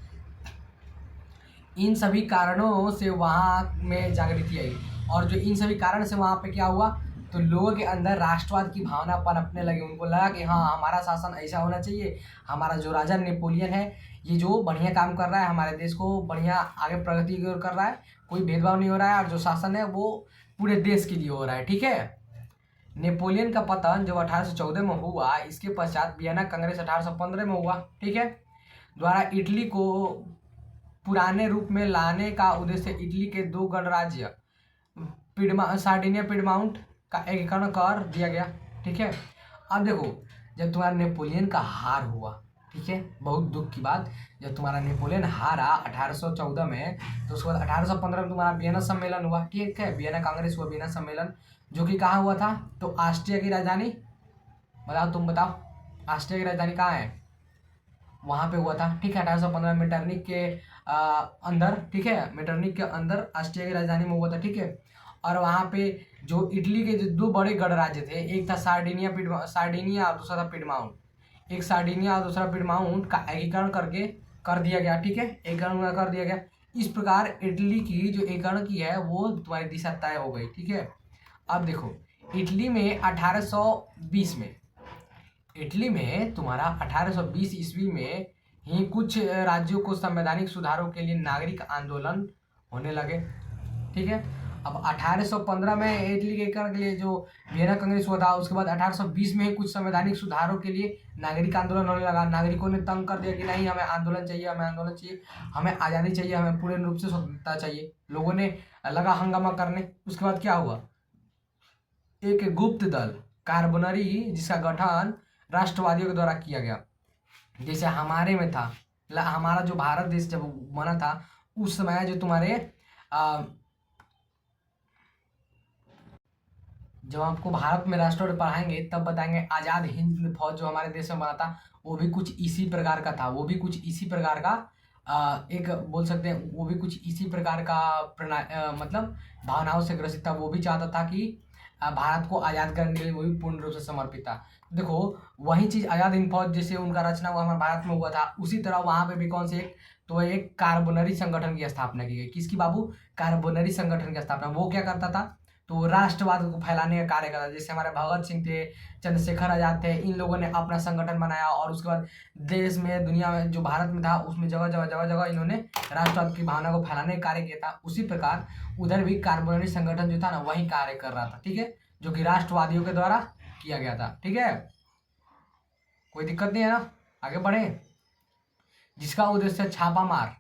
[SPEAKER 1] इन सभी कारणों से वहाँ में जागृति आई और जो इन सभी कारण से वहाँ पे क्या हुआ, तो लोगों के अंदर राष्ट्रवाद की भावना पनपने लगी। उनको लगा कि हाँ, हमारा शासन ऐसा होना चाहिए, हमारा जो राजा नेपोलियन है ये जो बढ़िया काम कर रहा है, हमारे देश को बढ़िया आगे प्रगति की ओर कर रहा है, कोई भेदभाव नहीं हो रहा है और जो शासन है वो पूरे देश के लिए हो रहा है। ठीक है, नेपोलियन का पतन जब 1814 में हुआ, इसके पश्चात वियना कांग्रेस 1815 में हुआ, ठीक है, द्वारा इटली को पुराने रूप में लाने का उद्देश्य इटली के 2 गणराज्य सार्डिनिया पिडमाउंट का एकीकरण कर दिया गया। ठीक है, अब देखो, जब तुम्हारा नेपोलियन का हार हुआ, ठीक है, बहुत दुख की बात, जब तुम्हारा नेपोलियन हारा 1814 में, तो उसके बाद 1815 में तुम्हारा वियना सम्मेलन हुआ। ठीक है, वियना कांग्रेस हुआ, वियना सम्मेलन, जो कि कहाँ हुआ था, तो ऑस्ट्रिया की राजधानी, बताओ तुम बताओ, ऑस्ट्रिया की राजधानी कहाँ है, वहाँ पे हुआ था। ठीक है, 1815 मेटरनिक के अंदर, ठीक है, मेटरनिक के अंदर ऑस्ट्रिया की राजधानी में हुआ था। ठीक है, और वहाँ पे जो इटली के जो 2 बड़े गणराज्य थे, एक था सार्डिनिया और दूसरा था पिडमाउंट। एक सार्डिनिया और दूसरा पिडमाउंट का एकीकरण करके कर दिया गया। ठीक है, एकीकरण कर दिया गया। इस प्रकार इटली की जो एकीकरण की है वो तुम्हारी दिशा तय हो गई। ठीक है, अब देखो, इटली में 1820 में, इटली में तुम्हारा 1820 ईस्वी में ही कुछ राज्यों को संवैधानिक सुधारों के लिए नागरिक आंदोलन होने लगे। ठीक है, अब 1815 में इटली के एकीकरण के लिए जो वियना कांग्रेस हुआ था, उसके बाद 1820 में ही कुछ संवैधानिक सुधारों के लिए नागरिक आंदोलन होने लगा। नागरिकों ने तंग कर दिया कि नहीं, हमें आंदोलन चाहिए, हमें आंदोलन चाहिए, हमें आज़ादी चाहिए, हमें पूर्ण रूप से स्वतंत्रता चाहिए। लोगों ने लगा हंगामा करने। उसके बाद क्या हुआ, एक गुप्त दल कार्बोनरी, जिसका गठन राष्ट्रवादियों के द्वारा किया गया, जैसे हमारे में था, हमारा जो भारत देश जब बना था उस समय, जो तुम्हारे जब आपको भारत में राष्ट्रवाद पढ़ाएंगे तब बताएंगे, आज़ाद हिंद फौज जो हमारे देश में बना था वो भी कुछ इसी प्रकार का था, वो भी कुछ इसी प्रकार का एक बोल सकते हैं वो भी कुछ इसी प्रकार का मतलब भावनाओं से ग्रसित था। वो भी चाहता था कि भारत को आज़ाद करने के लिए वो भी पूर्ण रूप से समर्पित था। देखो वही चीज़ आज़ाद हिंद फौज जैसे उनका रचना हुआ हमारे भारत में हुआ था, उसी तरह वहाँ पे भी कौन से एक तो एक कार्बोनरी संगठन की स्थापना की गई। किसकी बाबू? कार्बोनरी संगठन की स्थापना। वो क्या करता था? तो वो राष्ट्रवाद को फैलाने का कार्य करता था। जैसे हमारे भगत सिंह थे, चंद्रशेखर आजाद थे, इन लोगों ने अपना संगठन बनाया और उसके बाद देश में दुनिया में जो भारत में था उसमें जगह जगह जगह जगह इन्होंने राष्ट्रवाद की भावना को फैलाने का कार्य किया था। उसी प्रकार उधर भी कार्बोनरी संगठन जो था ना वही कार्य कर रहा था, ठीक है, जो कि राष्ट्रवादियों के द्वारा किया गया था, ठीक है। कोई दिक्कत नहीं है ना, आगे बढ़े। जिसका उद्देश्य छापामार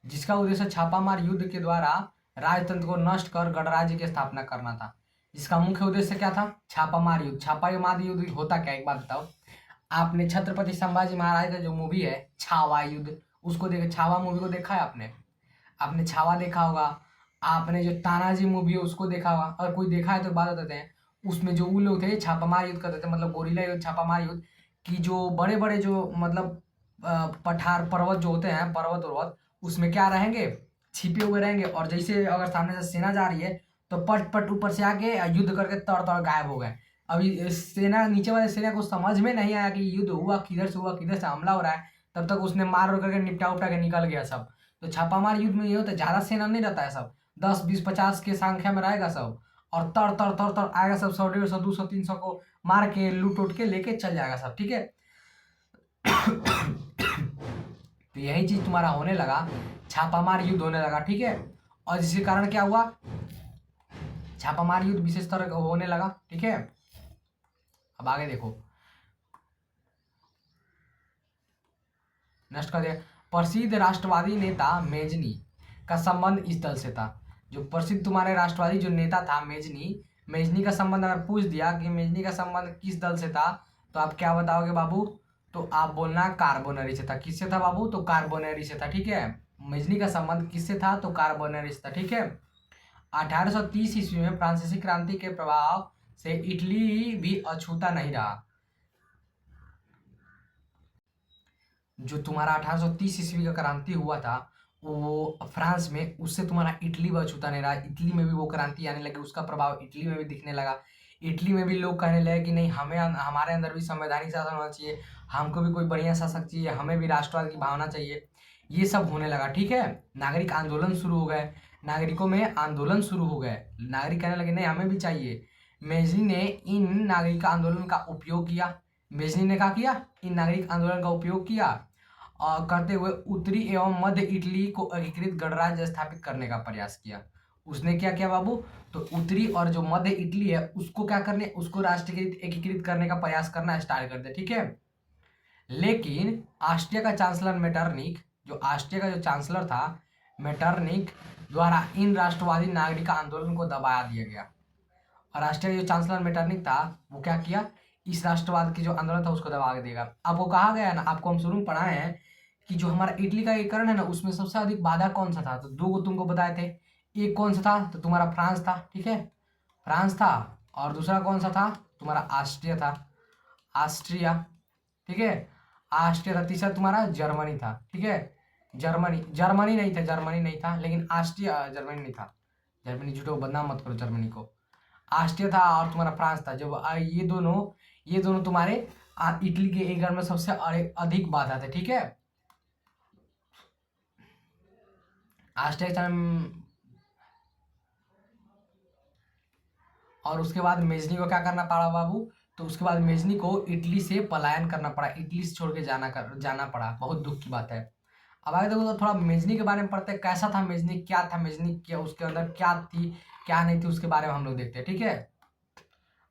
[SPEAKER 1] जिसका उद्देश्य छापामार युद्ध के द्वारा राजतंत्र को नष्ट कर गणराज्य की स्थापना करना था। जिसका मुख्य उद्देश्य क्या था? छापामार युद्ध। छापामार युद्ध होता क्या, एक बात बताओ। आपने छत्रपति संभाजी महाराज का जो मूवी है छावा युद्ध, उसको देखे, छावा मूवी को देखा है आपने? आपने छावा देखा होगा। आपने जो तानाजी मूवी है उसको देखा होगा। अगर कोई देखा है तो बात बताते हैं। उसमें जो वो लोग थे छापामार युद्ध करते थे, मतलब गोरिल्ला युद्ध, छापामार युद्ध की जो बड़े बड़े जो मतलब पठार पर्वत जो होते हैं, पर्वत उर्वत, उसमें क्या रहेंगे? छिपे हुए रहेंगे। और जैसे अगर सामने से सेना जा रही है तो पट पट ऊपर से आके युद्ध करके तड़ तड़ गायब हो गए। अभी सेना, नीचे वाले सेना को समझ में नहीं आया कि युद्ध हुआ किधर से हुआ, किधर से हमला हो रहा है, तब तक उसने मार करके निपटा उपटा के निकल गया सब। तो छापामार युद्ध में ये होता है, ज्यादा सेना नहीं रहता है, सब 10 20 50 के संख्या में रहेगा सब, और तड़ तड़ तड़ तड़ आएगा सब, 100 150 200 300 को मार के लूट उट के लेके चल जाएगा सब, ठीक है। तो यही चीज तुम्हारा होने लगा, छापामार युद्ध होने लगा, ठीक है। और जिसके कारण क्या हुआ? छापामार युद्ध विशेष तरह का होने लगा, ठीक है। अब आगे देखो, नष्ट कर दिया। प्रसिद्ध राष्ट्रवादी नेता मेजनी का संबंध इस दल से था। जो प्रसिद्ध तुम्हारे राष्ट्रवादी जो नेता था मेजनी, मेजनी का संबंध अगर पूछ दिया कि मेजनी का संबंध किस दल से था, तो आप क्या बताओगे बाबू? तो आप बोलना कार्बोनरी से था। किससे था बाबू? तो कार्बोनरी से था, ठीक है। मेजनी का संबंध किससे था? तो कार्बोनरी से था, ठीक है। 1830 ईस्वी में फ्रांसीसी क्रांति के प्रभाव से इटली भी अछूता नहीं रहा। जो तुम्हारा 1830 ईस्वी का क्रांति हुआ था वो फ्रांस में, उससे तुम्हारा इटली भी अछूता नहीं रहा। इटली में भी वो क्रांति आने लगी, उसका प्रभाव इटली में भी दिखने लगा। इटली में भी लोग कहने लगे कि नहीं, हमें हमारे अंदर भी संवैधानिक शासन होना चाहिए, हमको भी कोई बढ़िया शासक चाहिए, हमें भी राष्ट्रवाद की भावना चाहिए। ये सब होने लगा, ठीक है। नागरिक आंदोलन शुरू हो गए, नागरिकों में आंदोलन शुरू हो गए, नागरिक कहने लगे नहीं हमें भी चाहिए। मेजनी ने इन नागरिक आंदोलन का उपयोग किया। मेजनी ने क्या किया? इन नागरिक आंदोलन का उपयोग किया और करते हुए उत्तरी एवं मध्य इटली को एकीकृत गणराज्य स्थापित करने का प्रयास किया। उसने क्या किया बाबू? तो उत्तरी और जो मध्य इटली है उसको क्या करने, उसको राष्ट्रीयकृत एकीकृत करने का प्रयास करना स्टार्ट कर दिया, ठीक है। लेकिन ऑस्ट्रिया का चांसलर मेटरनिक, जो ऑस्ट्रिया का जो चांसलर था मेटरनिक द्वारा इन राष्ट्रवादी नागरिक आंदोलन को दबाया दिया गया। और ऑस्ट्रिया का जो चांसलर मेटरनिक था वो क्या किया? इस राष्ट्रवाद की जो आंदोलन था उसको दबा देगा। आपको कहा गया ना, आपको हम शुरू में पढ़ाए हैं कि जो हमारा इटली का एकीकरण है ना उसमें सबसे अधिक बाधा कौन सा था? तो दो को तुमको बताए थे। एक कौन सा था? तो तुम्हारा फ्रांस था, ठीक है, फ्रांस था। और दूसरा कौन सा था? तुम्हारा ऑस्ट्रिया था, ऑस्ट्रिया, ठीक है, ऑस्ट्रिया था। तीसरा तुम्हारा जर्मनी था, ठीक है। जर्मनी, जर्मनी नहीं था, जर्मनी नहीं था, लेकिन ऑस्ट्रिया, जर्मनी नहीं था। जर्मनी झूठो बदनाम मत करो जर्मनी को। ऑस्ट्रिया था और तुम्हारा फ्रांस था। जब ये दोनों तुम्हारे इटली के एकीकरण में सबसे अधिक बाधा थे, ठीक है। ऑस्ट्रिया और उसके बाद मेजनी को क्या करना पड़ा बाबू? तो उसके बाद मेजनी को इटली से पलायन करना पड़ा, इटली से छोड़ के जाना पड़ा। बहुत दुख की बात है। अब आगे देखो तो थोड़ा मेजनी के बारे में पढ़ते हैं, कैसा था मेजनी, क्या था मेजनी, क्या उसके अंदर क्या थी क्या नहीं थी, उसके बारे में हम लोग देखते हैं, ठीक है।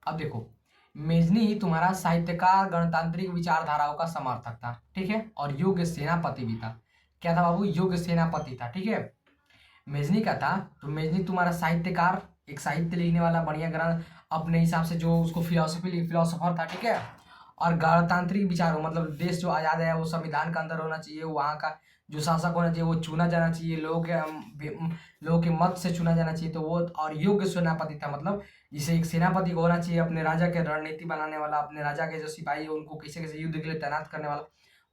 [SPEAKER 1] अब देखो, मेजनी तुम्हारा साहित्यकार, गणतांत्रिक विचारधाराओं का समर्थक था, ठीक है, और योग्य सेनापति भी था। क्या था बाबू? योग्य सेनापति था, ठीक है। मेजनी का था, तो मेजनी तुम्हारा साहित्यकार, एक साहित्य लिखने वाला, बढ़िया ग्रंथ अपने हिसाब से, जो उसको फिलोसोफर था, ठीक है। और गणतांत्रिक विचारों, मतलब देश जो आज़ाद है वो संविधान के अंदर होना चाहिए, वहाँ का जो शासक होना चाहिए वो चुना जाना चाहिए, लोगों के मत से चुना जाना चाहिए, तो वो। और योग्य सेनापति था, मतलब जिसे एक सेनापति को होना चाहिए, अपने राजा के रणनीति बनाने वाला, अपने राजा के जो सिपाही है उनको कैसे कैसे युद्ध के लिए तैनात करने वाला,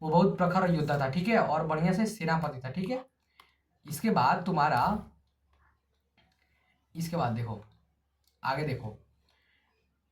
[SPEAKER 1] वो बहुत प्रखर योद्धा था, ठीक है, और बढ़िया से सेनापति था, ठीक है। इसके बाद तुम्हारा, इसके बाद देखो, आगे देखो,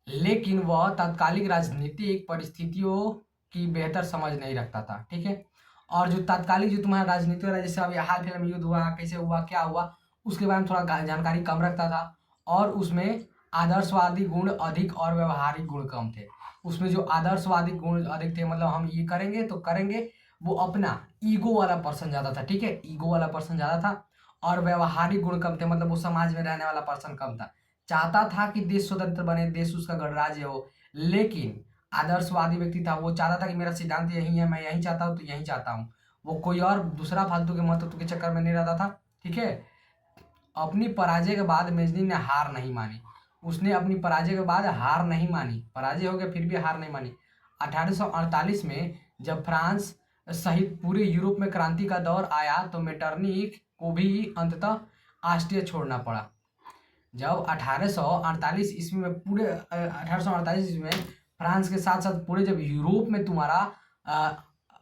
[SPEAKER 1] लेकिन वह तात्कालिक राजनीतिक परिस्थितियों की बेहतर समझ नहीं रखता था, ठीक है। और जो तात्कालिक जो तुम्हारा राजनीति वाला, जैसे अभी हाल फिलहाल में युद्ध हुआ, कैसे हुआ, क्या हुआ, उसके बारे में थोड़ा जानकारी कम रखता था। और उसमें आदर्शवादी गुण अधिक और व्यवहारिक गुण कम थे। उसमें जो आदर्शवादी गुण अधिक थे, मतलब हम ये करेंगे तो करेंगे, वो अपना ईगो वाला पर्सन ज़्यादा था, ठीक है, ईगो वाला पर्सन ज़्यादा था। और व्यवहारिक गुण कम थे, मतलब वो समाज में रहने वाला पर्सन कम था। चाहता था कि देश स्वतंत्र बने, देश उसका गणराज्य हो, लेकिन आदर्शवादी व्यक्ति था, वो चाहता था कि मेरा सिद्धांत यही है, मैं यही चाहता हूँ तो यही चाहता हूँ। वो कोई और दूसरा फालतू के महत्व के चक्कर में नहीं रहता था, ठीक है। अपनी पराजय के बाद मेजनी ने हार नहीं मानी। उसने अपनी पराजय के बाद हार नहीं मानी, पराजय हो गया फिर भी हार नहीं मानी। 1848 में जब फ्रांस सहित पूरे यूरोप में क्रांति का दौर आया तो मेटरनिख को भी अंततः ऑस्ट्रिया छोड़ना पड़ा। जब 1848 ईस्वी में पूरे 1848 ईस्वी में फ्रांस के साथ साथ पूरे जब यूरोप में तुम्हारा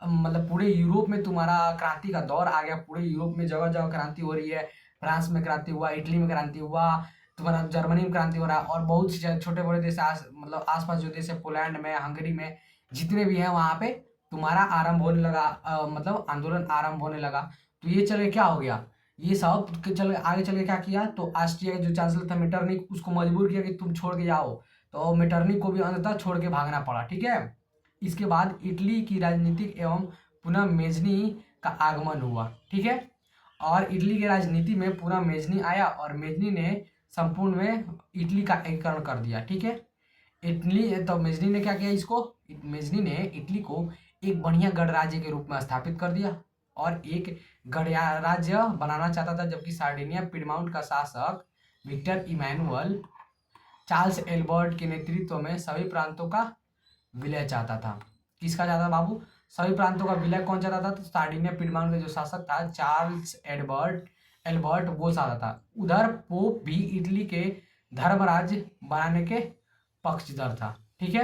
[SPEAKER 1] मतलब पूरे यूरोप में तुम्हारा क्रांति का दौर आ गया, पूरे यूरोप में जगह जगह क्रांति हो रही है। फ्रांस में क्रांति हुआ, इटली में क्रांति हुआ, तुम्हारा जर्मनी में क्रांति हो रहा है, और बहुत से छोटे बड़े देश मतलब आसपास जो देश है, पोलैंड में, हंगरी में, जितने भी हैं वहाँ पे तुम्हारा आरंभ होने लगा, मतलब आंदोलन आरंभ होने लगा। तो ये चले क्या हो गया, ये सब चल आगे चल के क्या किया, तो ऑस्ट्रिया के जो चांसलर था मेटरनिख, उसको मजबूर किया कि तुम छोड़ के जाओ। तो मेटरनिख को भी अंततः छोड़ के भागना पड़ा, ठीक है। इसके बाद इटली की राजनीतिक एवं पुनः मेजनी का आगमन हुआ, ठीक है। और इटली की राजनीति में पुनः मेजनी आया और मेजनी ने संपूर्ण में इटली का एकीकरण कर दिया, ठीक है। इटली तो मेजनी ने क्या किया, इसको मेजनी ने इटली को एक बढ़िया गणराज्य के रूप में स्थापित कर दिया और एक गणराज्य बनाना चाहता था। जबकि सार्डिनिया पिडमाउंट का शासक विक्टर इमैनुअल चार्ल्स एल्बर्ट के नेतृत्व में सभी प्रांतों का विलय चाहता था। किसका चाहता था बाबू, सभी प्रांतों का विलय कौन चाहता था, तो सार्डिनिया पिडमाउंट का जो शासक था चार्ल्स एल्बर्ट वो चाहता था। उधर पोप भी इटली के धर्मराज्य बनाने के पक्षधर था, ठीक है।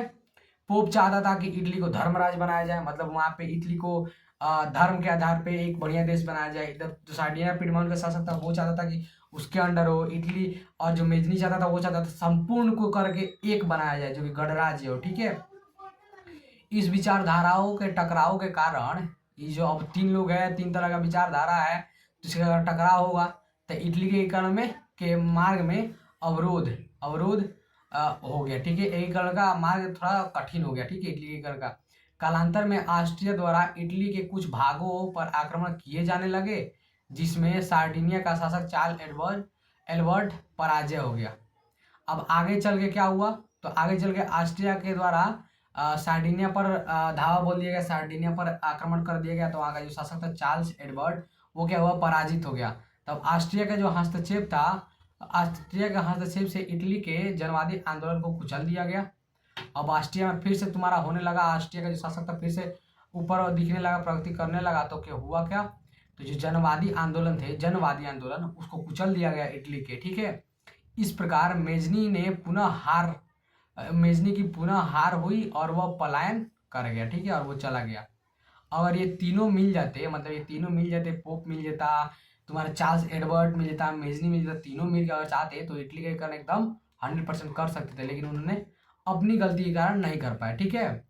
[SPEAKER 1] पोप चाहता था कि इटली को धर्मराज बनाया जाए, मतलब वहाँ पे इटली को धर्म के आधार पे एक बढ़िया देश बनाया जाए। इधर जो सार्डिनिया पिडमाउंट का शासक था वो चाहता था कि उसके अंडर हो इटली, और जो मेजनी चाहता था वो चाहता था संपूर्ण को करके एक बनाया जाए जो कि गणराज्य हो, ठीक है। इस विचारधाराओं के टकराव के कारण ये जो अब तीन लोग हैं, तीन तरह का विचारधारा है, तो इसका अगर टकराव होगा तो इटली के एकीकरण में के मार्ग में अवरोध अवरोध हो गया, ठीक है। एकीकरण का मार्ग थोड़ा कठिन हो गया, ठीक है, इटली एकीकरण का। कालांतर में ऑस्ट्रिया द्वारा इटली के कुछ भागों पर आक्रमण किए जाने लगे, जिसमें सार्डिनिया का शासक चार्ल्स एल्बर्ट पराजय हो गया। अब आगे चल के क्या हुआ, तो आगे चल के ऑस्ट्रिया के द्वारा सार्डिनिया पर धावा बोल दिया गया, सार्डिनिया पर आक्रमण कर दिया गया। तो वहाँ का जो शासक था चार्ल्स एडवर्ड, वो क्या हुआ, पराजित हो गया। तब ऑस्ट्रिया का जो हस्तक्षेप था, ऑस्ट्रिया के हस्तक्षेप से इटली के जनवादी आंदोलन को कुचल दिया गया। अब ऑस्ट्रिया में फिर से तुम्हारा होने लगा, ऑस्ट्रिया का जो शासक था फिर से ऊपर दिखने लगा, प्रगति करने लगा। तो क्या हुआ, क्या, तो जो जनवादी आंदोलन थे, जनवादी आंदोलन, उसको कुचल दिया गया इटली के, ठीक है। इस प्रकार मेजनी की पुनः हार हुई और वह पलायन कर गया, ठीक है, और वो चला गया। अगर ये तीनों मिल जाते, मतलब ये तीनों मिल जाते, पोप मिल जाता, तुम्हारा चार्ल्स एडवर्ड मिल जाता, मेजनी मिल जाता, तीनों मिल अगर चाहते तो इटली का एकीकरण एकदम 100% कर सकते थे, लेकिन उन्होंने अपनी गलती के कारण नहीं कर पाए, ठीक है।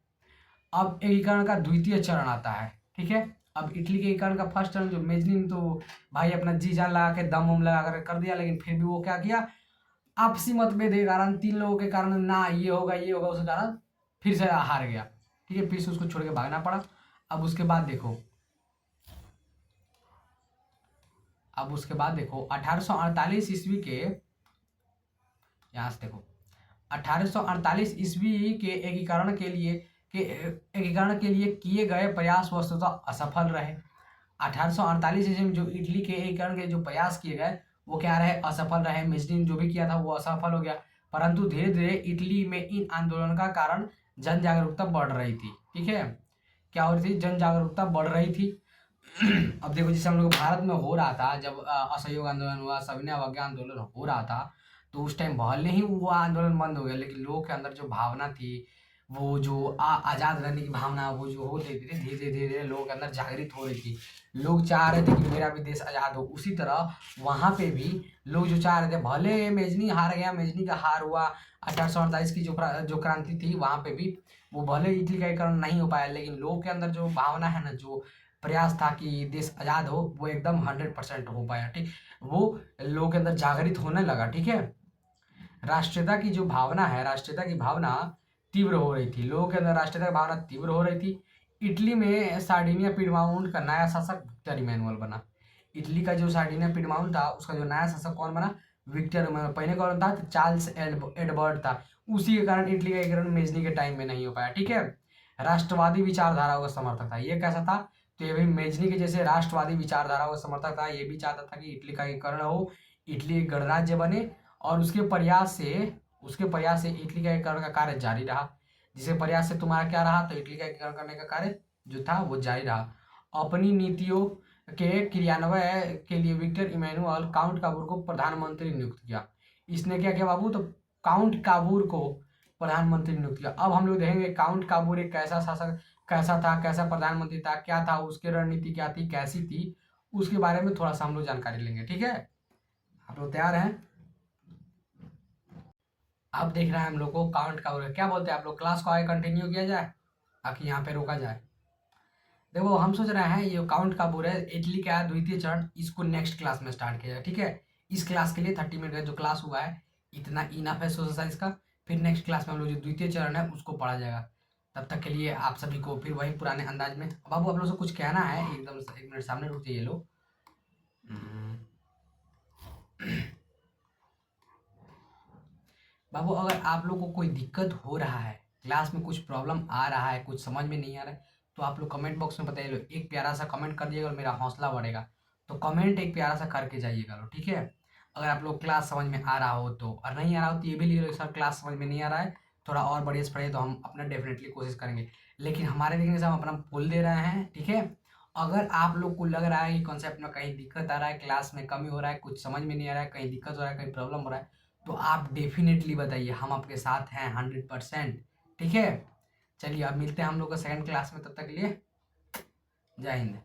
[SPEAKER 1] अब एकीकरण का द्वितीय चरण आता है, ठीक है। अब इटली के एकीकरण का फर्स्ट चरण जो मेजनी ने तो भाई अपना जी जान लगा के दम वम लगा कर दिया, लेकिन फिर भी वो क्या किया, आपसी मतभेद के कारण, तीन लोगों के कारण, ना ये होगा ये होगा, उसके कारण फिर से हार गया, ठीक है, फिर से उसको छोड़ के भागना पड़ा। अब उसके बाद देखो, 1848 ईस्वी के, यहाँ से देखो, 1848 ईस्वी के एकीकरण के लिए किए गए प्रयास वस्तुतः असफल रहे। 1848 ईस्वी में जो इटली के एकीकरण के जो प्रयास किए गए वो क्या रहे, असफल रहे। मेजनी ने जो भी किया था वो असफल हो गया। परंतु धीरे धीरे इटली में इन आंदोलन का कारण जन जागरूकता बढ़ रही थी, ठीक है। क्या हो रही थी, जन जागरूकता बढ़ रही थी। अब देखो, जैसे हम लोग भारत में हो रहा था, जब असहयोग आंदोलन हुआ, सविनय अवज्ञा आंदोलन हो रहा था, तो उस टाइम भले ही वो आंदोलन बंद हो गया, लेकिन लोगों के अंदर जो भावना थी, वो जो आज़ाद रहने की भावना वो जो हो रही थी, धीरे धीरे धीरे लोगों के अंदर जागृत हो रही थी। लोग चाह रहे थे कि मेरा भी देश आज़ाद हो। उसी तरह वहाँ पे भी लोग जो चाह रहे थे, भले मेजनी हार गया, मेजनी का हार हुआ 1848 की जो क्रांति थी, वहाँ पे भी वो भले इटली का एकीकरण नहीं हो पाया, लेकिन लोगों के अंदर जो भावना है ना, जो प्रयास था कि देश आज़ाद हो, वो एकदम 100% हो पाया। ठीक, वो लोगों के अंदर जागृत होने लगा। ठीक है, राष्ट्रीयता की जो भावना है, राष्ट्रीयता की भावना तीव्र हो रही थी। लोगों के अंदर राष्ट्रीयता की भावना तीव्र हो रही थी। इटली में सार्डिनिया पीडमाउंट का नया शासक विक्टर इमैनुअल बना। इटली का जो सार्डिनिया पीडमाउंट था, उसका जो नया शासक कौन बना? Victor Emmanuel. पहले कौन था? तो चार्ल्स एडवर्ड था। उसी के कारण इटली का एकीकरण मेजनी के टाइम में नहीं हो पाया। ठीक है, राष्ट्रवादी विचारधाराओं का समर्थक था। ये कैसा था? तो ये भी मेजनी के जैसे राष्ट्रवादी विचारधाराओं का समर्थक था। ये भी चाहता था कि इटली का एकीकरण हो, इटली एक गणराज्य बने, और उसके प्रयास से इटली का एकीकरण का कार्य जारी रहा। जिसके प्रयास से तुम्हारा क्या रहा? तो इटली का एकीकरण करने का कार्य जो था वो जारी रहा। अपनी नीतियों के क्रियान्वयन के लिए विक्टर इमैनुअल काउंट काबूर को प्रधानमंत्री नियुक्त किया। इसने क्या किया बाबू? तो काउंट काबूर को प्रधानमंत्री नियुक्त किया। अब हम लोग देखेंगे काउंट काबूर एक कैसा शासक, कैसा था, कैसा प्रधानमंत्री था, क्या था उसकी रणनीति, क्या थी, कैसी थी, उसके बारे में थोड़ा सा हम लोग जानकारी लेंगे। ठीक है, आप लोग तैयार हैं? अब देख रहे हैं हम लोग को काउंट काबूर। क्या बोलते हैं आप लोग, क्लास को आगे कंटिन्यू किया जाए, ताकि यहाँ पे रोका जाए? देखो, हम सोच रहे हैं ये काउंट काबूर है, इटली का द्वितीय चरण, इसको नेक्स्ट क्लास में स्टार्ट किया जाए। ठीक है, इस क्लास के लिए 30 मिनट का जो क्लास हुआ है, इतना इनफ है सोशल साइंस का। फिर नेक्स्ट क्लास में हम लोग जो द्वितीय चरण है उसको पढ़ा जाएगा। तब तक के लिए आप सभी को फिर वही पुराने अंदाज में। बाबू, आप लोग से कुछ कहना है? एकदम 1 मिनट सामने रुक जाइए लोग। बाबू, अगर आप लोग को कोई दिक्कत हो रहा है, क्लास में कुछ प्रॉब्लम आ रहा है, कुछ समझ में नहीं आ रहा है, तो आप लोग कमेंट बॉक्स में बताइए लो। एक प्यारा सा कमेंट कर दिएगा और मेरा हौसला बढ़ेगा। तो कमेंट एक प्यारा सा करके जाइएगा लो। ठीक है, अगर आप लोग क्लास समझ में आ रहा हो तो, और नहीं आ रहा हो तो ये भी लिख लो सर क्लास समझ में नहीं आ रहा है, थोड़ा और बढ़िया से पढ़िए, तो हम अपना डेफिनेटली कोशिश करेंगे। लेकिन हमारे देखने से हम अपना फुल दे रहे हैं। ठीक है, अगर आप लोग को लग रहा है कि कॉन्सेप्ट में कहीं दिक्कत आ रहा है, क्लास में कमी हो रहा है, कुछ समझ में नहीं आ रहा है, कहीं दिक्कत हो रहा है, कहीं प्रॉब्लम हो रहा है, तो आप डेफिनेटली बताइए, हम आपके साथ हैं 100%। ठीक है, चलिए अब मिलते हैं हम लोग को सेकंड क्लास में। तब तक के लिए जय हिंद।